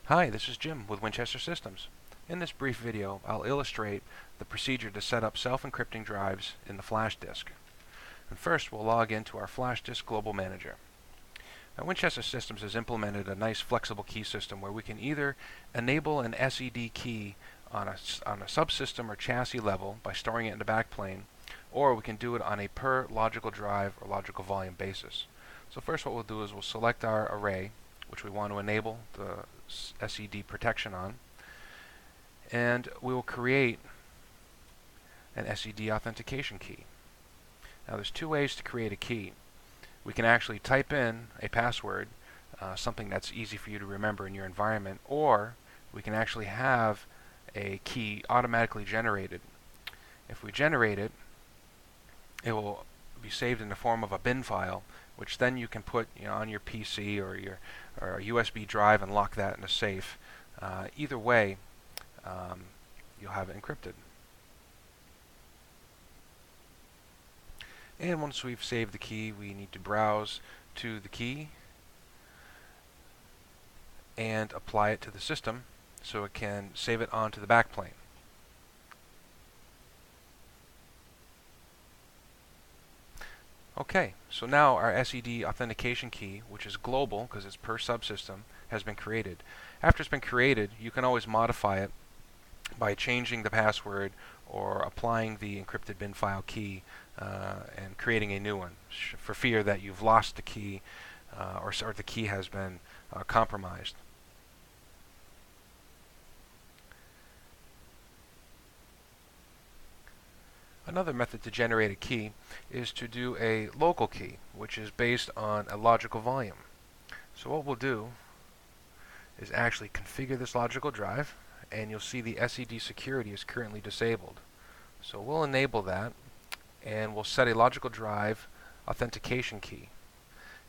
Hi, this is Jim with Winchester Systems. In this brief video, I'll illustrate the procedure to set up self-encrypting drives in the FlashDisk. And first, we'll log into our FlashDisk Global Manager. Now, Winchester Systems has implemented a nice flexible key system where we can either enable an SED key on a subsystem or chassis level by storing it in the backplane, or we can do it on a per logical drive or logical volume basis. So first what we'll do is we'll select our array, which we want to enable the SED protection on, and we will create an SED authentication key. Now there's two ways to create a key. We can actually type in a password, something that's easy for you to remember in your environment, or we can actually have a key automatically generated. If we generate it, it will be saved in the form of a bin file, which then you can put on your PC or a USB drive and lock that in a safe. Either way, you'll have it encrypted. And once we've saved the key, we need to browse to the key and apply it to the system so it can save it onto the backplane. Okay, so now our SED authentication key, which is global because it's per subsystem, has been created. After it's been created, you can always modify it by changing the password or applying the encrypted bin file key and creating a new one for fear that you've lost the key or the key has been compromised. Another method to generate a key is to do a local key, which is based on a logical volume. So what we'll do is actually configure this logical drive, and you'll see the SED security is currently disabled. So we'll enable that, and we'll set a logical drive authentication key.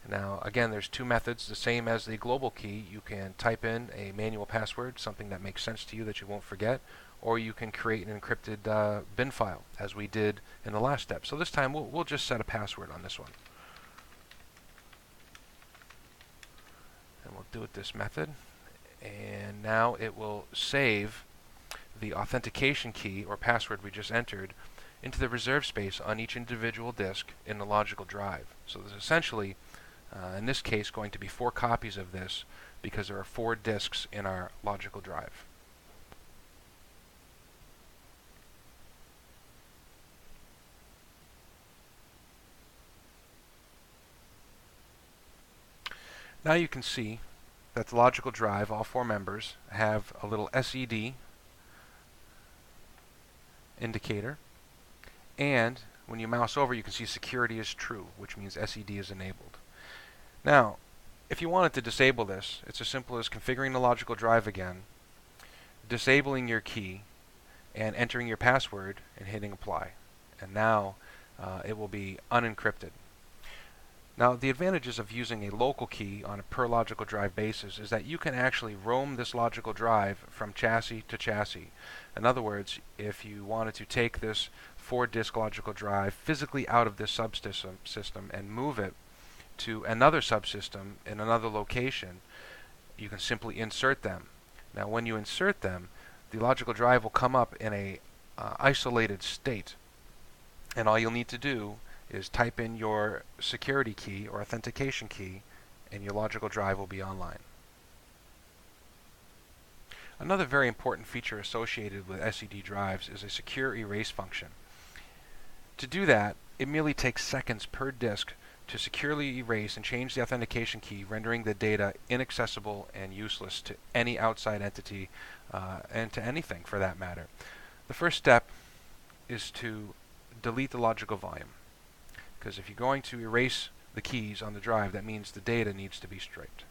Now again, there's two methods, the same as the global key. You can type in a manual password, something that makes sense to you that you won't forget, or you can create an encrypted bin file, as we did in the last step. So this time we'll just set a password on this one. And we'll do it this method. And now it will save the authentication key or password we just entered into the reserve space on each individual disk in the logical drive. So there's essentially, in this case, going to be 4 copies of this because there are 4 disks in our logical drive. Now you can see that the logical drive, all 4 members, have a little SED indicator, and when you mouse over you can see security is true, which means SED is enabled. Now, if you wanted to disable this, it's as simple as configuring the logical drive again, disabling your key, and entering your password and hitting apply. And now it will be unencrypted. Now, the advantages of using a local key on a per logical drive basis is that you can actually roam this logical drive from chassis to chassis. In other words, if you wanted to take this 4-disk logical drive physically out of this subsystem and move it to another subsystem in another location, you can simply insert them. Now, when you insert them, the logical drive will come up in a isolated state, and all you'll need to do is type in your security key or authentication key, and your logical drive will be online. Another very important feature associated with SED drives is a secure erase function. To do that, it merely takes seconds per disk to securely erase and change the authentication key, rendering the data inaccessible and useless to any outside entity and to anything for that matter. The first step is to delete the logical volume, because if you're going to erase the keys on the drive, that means the data needs to be stripped.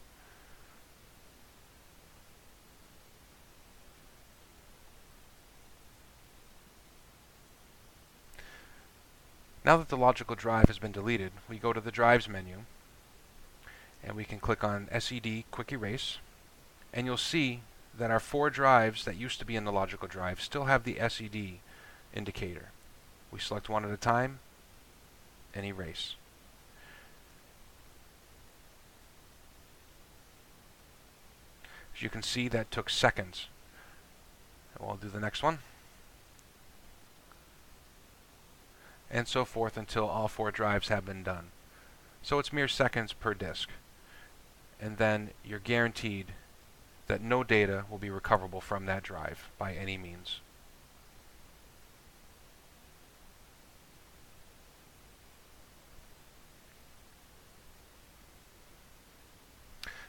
Now that the logical drive has been deleted, we go to the Drives menu, and we can click on SED Quick Erase, and you'll see that our 4 drives that used to be in the logical drive still have the SED indicator. We select one at a time and erase. As you can see, that took seconds. We'll do the next one. And so forth until all 4 drives have been done. So it's mere seconds per disk. And then you're guaranteed that no data will be recoverable from that drive by any means.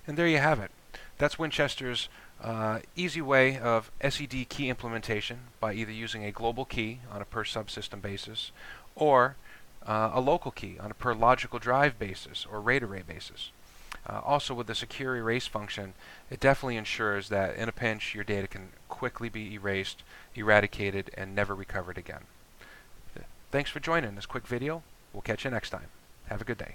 And there you have it. That's Winchester's easy way of SED key implementation by either using a global key on a per subsystem basis or a local key on a per logical drive basis or RAID array basis. Also, with the secure erase function, it definitely ensures that in a pinch your data can quickly be erased, eradicated, and never recovered again. Thanks for joining this quick video. We'll catch you next time. Have a good day.